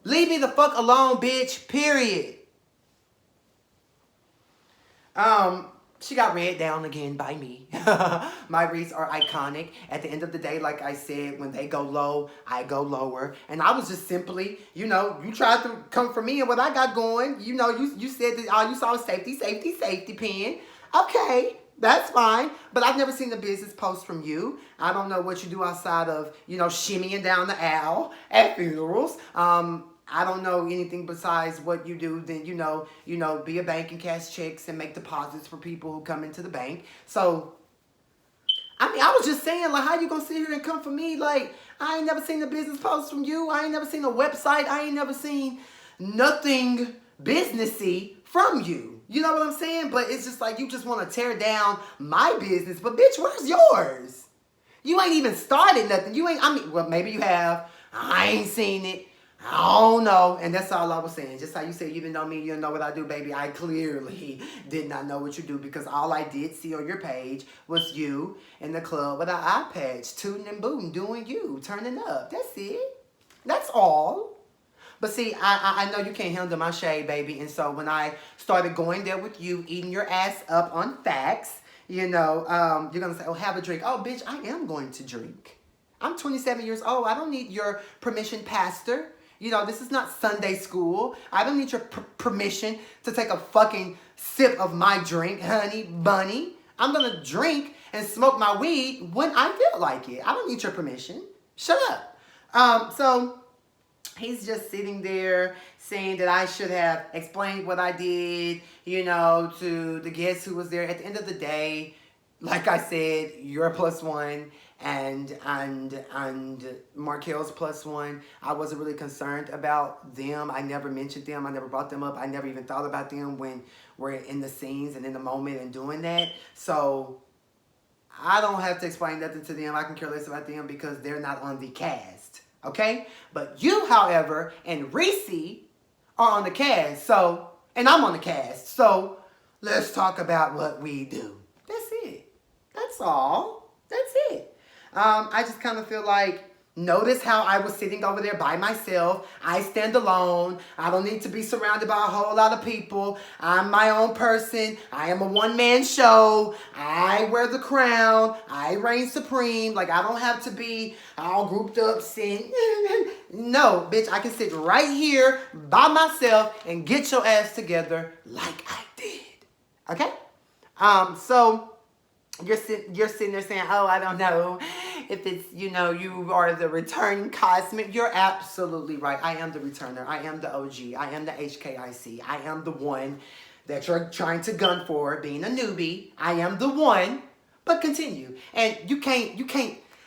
Leave me the fuck alone, bitch. Period. She got read down again by me. My reads are iconic. At the end of the day, like I said, when they go low, I go lower. And I was just simply, you tried to come for me and what I got going. You said that all you saw was safety pin. Okay, that's fine. But I've never seen a business post from you. I don't know what you do outside of, shimmying down the aisle at funerals. I don't know anything besides what you do. Then, be a bank and cash checks and make deposits for people who come into the bank. So, I mean, I was just saying, like, how you gonna sit here and come for me? Like, I ain't never seen a business post from you. I ain't never seen a website. I ain't never seen nothing businessy from you. You know what I'm saying? But it's just like you just want to tear down my business. But, bitch, where's yours? You ain't even started nothing. Well, maybe you have. I ain't seen it. I don't know. And that's all I was saying. Just how you say you didn't know me, you didn't know what I do, baby. I clearly did not know what you do because all I did see on your page was you in the club with an eye patch, tooting and booting, doing you, turning up. That's it. That's all. But see, I know you can't handle my shade, baby. And so when I started going there with you, eating your ass up on facts, you're going to say, oh, have a drink. Oh, bitch, I am going to drink. I'm 27 years old. I don't need your permission, pastor. This is not Sunday school. I don't need your permission to take a fucking sip of my drink, honey bunny. I'm going to drink and smoke my weed when I feel like it. I don't need your permission. Shut up. So he's just sitting there saying that I should have explained what I did, to the guest who was there. At the end of the day, like I said, you're a +1. And Markel's +1. I wasn't really concerned about them. I never mentioned them. I never brought them up. I never even thought about them when we're in the scenes and in the moment and doing that. So I don't have to explain nothing to them. I can care less about them because they're not on the cast. Okay? But you, however, and Reese are on the cast. So, and I'm on the cast. So let's talk about what we do. That's it. That's all. That's it. I just kind of feel like, notice how I was sitting over there by myself. I stand alone. I don't need to be surrounded by a whole lot of people. I'm my own person. I am a one-man show. I wear the crown. I reign supreme. Like, I don't have to be all grouped up sitting. No, bitch, I can sit right here by myself and get your ass together like I did. Okay? So you're sitting there saying, oh, I don't know if it's, you are the return cosmic. You're absolutely right. I am the returner. I am the OG. I am the HKIC. I am the one that you're trying to gun for, being a newbie. I am the one. But continue. And you can't,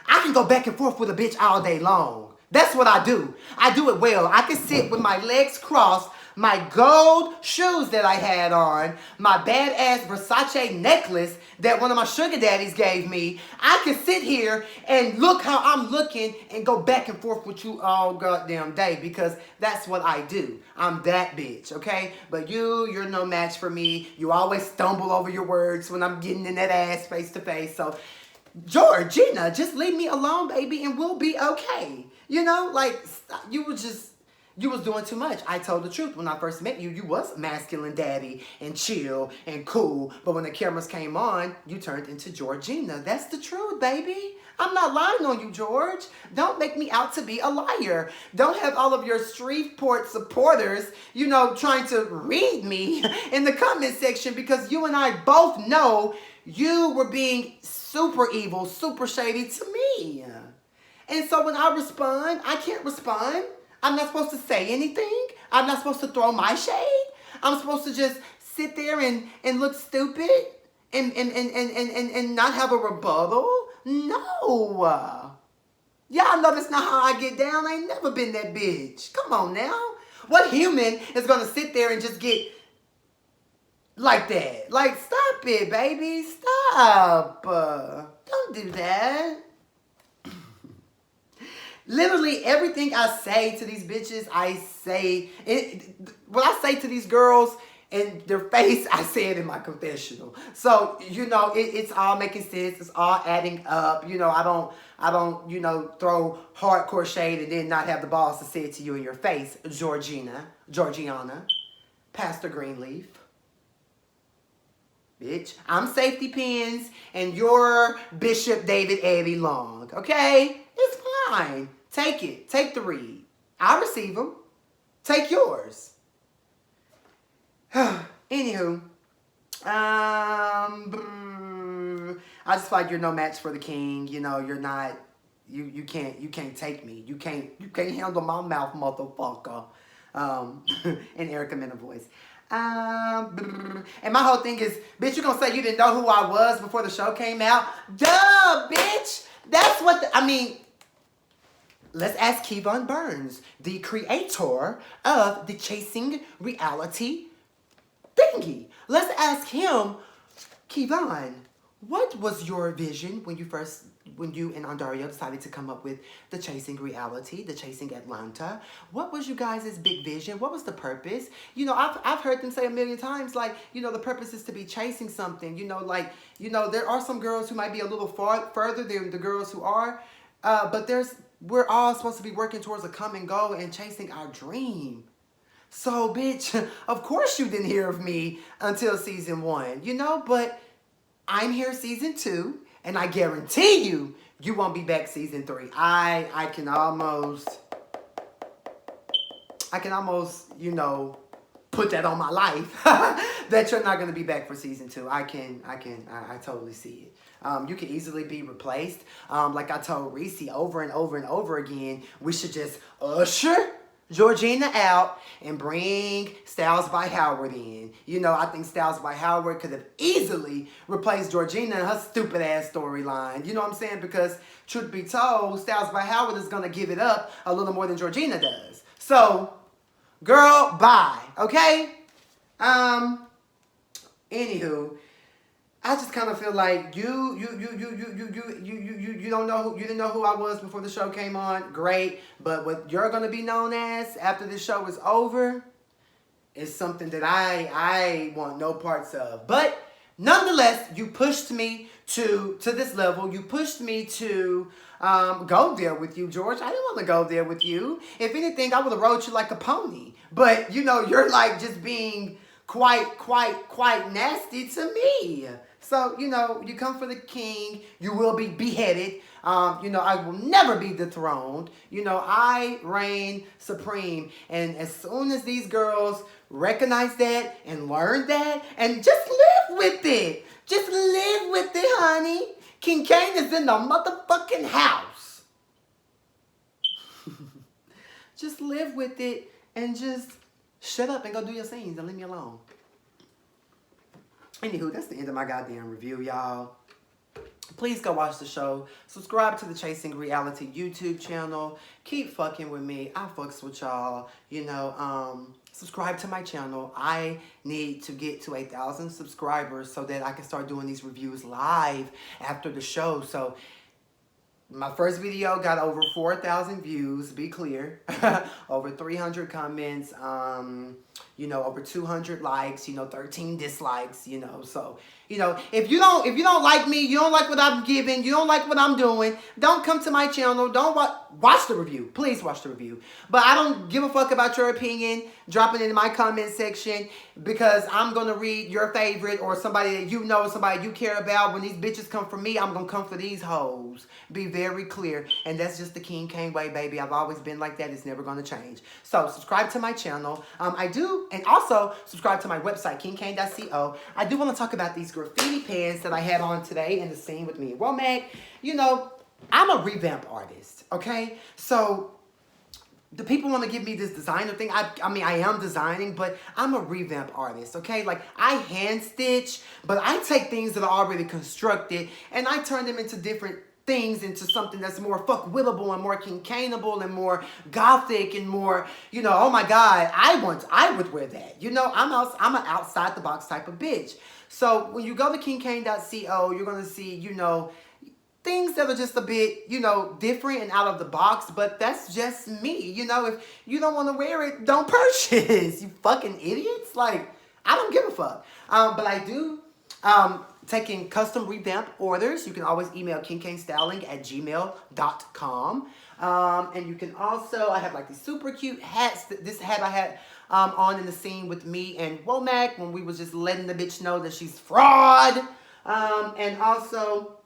I can go back and forth with a bitch all day long. That's what I do. I do it well. I can sit with my legs crossed, my gold shoes that I had on, my badass Versace necklace that one of my sugar daddies gave me. I can sit here and look how I'm looking and go back and forth with you all goddamn day because that's what I do. I'm that bitch, okay? But you're no match for me. You always stumble over your words when I'm getting in that ass face to face. So, Georgina, just leave me alone, baby, and we'll be okay. You were just You was doing too much. I told the truth. When I first met you, you was masculine daddy and chill and cool. But when the cameras came on, you turned into Georgina. That's the truth, baby. I'm not lying on you, George. Don't make me out to be a liar. Don't have all of your Shreveport supporters, you know, trying to read me in the comment section, because you and I both know you were being super evil, super shady to me. And so when I respond, I can't respond. I'm not supposed to say anything. I'm not supposed to throw my shade. I'm supposed to just sit there and look stupid and not have a rebuttal. No. Y'all know that's not how I get down. I ain't never been that bitch. Come on now. What human is going to sit there and just get like that? Like, stop it, baby. Stop. Don't do that. Literally everything I say to these bitches, I say it. What I say to these girls in their face, I say it in my confessional. So, you know, it's all making sense. It's all adding up. You know, I don't, you know, throw hardcore shade and then not have the balls to say it to you in your face, Georgiana, Pastor Greenleaf. Bitch, I'm Safety Pins and you're Bishop David Eddie Long, okay? It's fine. Take it. Take the read. I receive them. Take yours. Anywho, I just feel like you're no match for the king. You know, you're not. You can't take me. You can't handle my mouth, motherfucker. In Erica Mena voice. And my whole thing is, bitch, you gonna say you didn't know who I was before the show came out? Duh, bitch. That's what I mean. Let's ask Kevon Burns, the creator of the Chasing Reality thingy. Let's ask him, Kevon, what was your vision when you and Andario decided to come up with the Chasing Reality, the Chasing Atlanta? What was you guys' big vision? What was the purpose? You know, I've heard them say a million times, like, you know, the purpose is to be chasing something. You know, like, you know, there are some girls who might be a little further than the girls who are, but we're all supposed to be working towards a come and go and chasing our dream. So, bitch, of course you didn't hear of me until season 1, you know, but I'm here season 2. And I guarantee you won't be back season 3. I can almost, you know, put that on my life that you're not going to be back for season 2. I totally see it. You can easily be replaced. Like I told Reese over and over and over again, we should just usher Georgina out and bring Styles by Howard in. You know, I think Styles by Howard could have easily replaced Georgina and her stupid ass storyline. You know what I'm saying? Because truth be told, Styles by Howard is going to give it up a little more than Georgina does. So, girl, bye. Okay? Anywho, I just kind of feel like you don't know, you didn't know who I was before the show came on. Great. But what you're going to be known as after this show is over is something that I want no parts of. But nonetheless, you pushed me to this level. You pushed me to go there with you, George. I didn't want to go there with you. If anything, I would have rode you like a pony. But, you know, you're like just being quite nasty to me. So, you know, you come for the king, you will be beheaded. You know, I will never be dethroned. You know, I reign supreme. And as soon as these girls recognize that and learn that and just live with it. Just live with it, honey. King Cain is in the motherfucking house. Just live with it and just shut up and go do your scenes and leave me alone. Anywho, that's the end of my goddamn review, y'all. Please go watch the show. Subscribe to the Chasing Reality YouTube channel. Keep fucking with me. I fucks with y'all. You know, subscribe to my channel. I need to get to 1,000 subscribers so that I can start doing these reviews live after the show. So, my first video got over 4,000 views, be clear. Over 300 comments, you know, over 200 likes, you know, 13 dislikes, you know. So, you know, if you don't like me, you don't like what I'm giving, you don't like what I'm doing, don't come to my channel, don't watch the review. Please watch the review. But I don't give a fuck about your opinion. Drop it in my comment section because I'm going to read your favorite or somebody that you know, somebody you care about. When these bitches come for me, I'm going to come for these hoes. Be very clear. And that's just the King Kane way, baby. I've always been like that. It's never going to change. So subscribe to my channel. I do. And also subscribe to my website, KingCain.co. I do want to talk about these graffiti pants that I had on today in the scene with me and Womack. You know, I'm a revamp artist, okay? So the people want to give me this designer thing. I mean, I am designing, but I'm a revamp artist, okay? Like, I hand stitch, but I take things that are already constructed and I turn them into different things, into something that's more fuck-willable and more King-Kaneable and more gothic and more, you know, oh my God, I would wear that. You know, I'm an outside-the-box type of bitch. So when you go to KingCain.co, you're going to see, you know, things that are just a bit, you know, different and out of the box, but that's just me. You know, if you don't want to wear it, don't purchase. You fucking idiots. Like, I don't give a fuck. But I do taking custom revamp orders. You can always email kingcainstyling@gmail.com. And you can also, I have like these super cute hats. This hat I had on in the scene with me and Womack when we was just letting the bitch know that she's fraud. And also,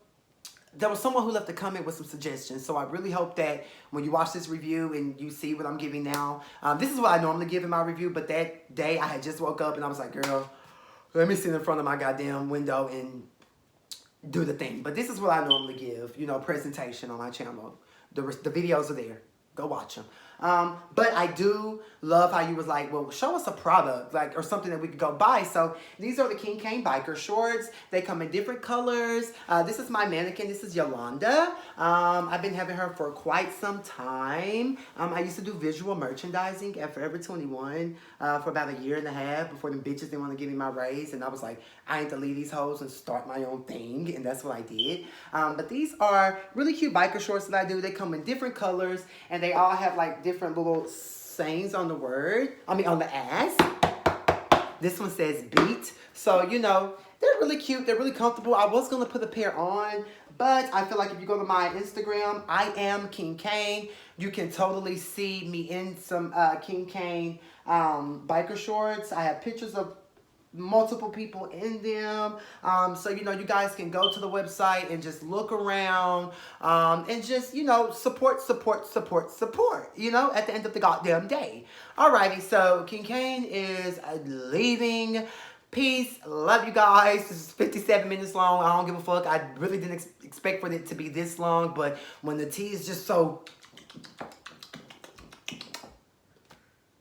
there was someone who left a comment with some suggestions, so I really hope that when you watch this review and you see what I'm giving now, this is what I normally give in my review, but that day I had just woke up and I was like, girl, let me sit in front of my goddamn window and do the thing. But this is what I normally give, you know, presentation on my channel. The videos are there. Go watch them. But I do love how you was like, well, show us a product, like, or something that we could go buy. So these are the King Kane biker shorts. They come in different colors. This is my mannequin. This is Yolanda. I've been having her for quite some time. I used to do visual merchandising at Forever 21 for about a year and a half before the bitches didn't want to give me my raise. And I was like, I ain't to leave these hoes and start my own thing. And that's what I did. But these are really cute biker shorts that I do. They come in different colors and they all have like different little sayings on the on the ass. This one says beat. So, you know, they're really cute. They're really comfortable. I was going to put a pair on, but I feel like if you go to my Instagram, I am King Kane. You can totally see me in some King Kane biker shorts. I have pictures of multiple people in them. So, you know, you guys can go to the website and just look around and just, you know, support, you know, at the end of the goddamn day. Alrighty, so King Kane is leaving. Peace. Love you guys. This is 57 minutes long. I don't give a fuck. I really didn't expect for it to be this long, but when the tea is just so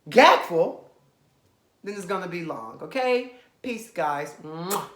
gagful, then it's gonna be long, okay? Peace, guys. Mwah.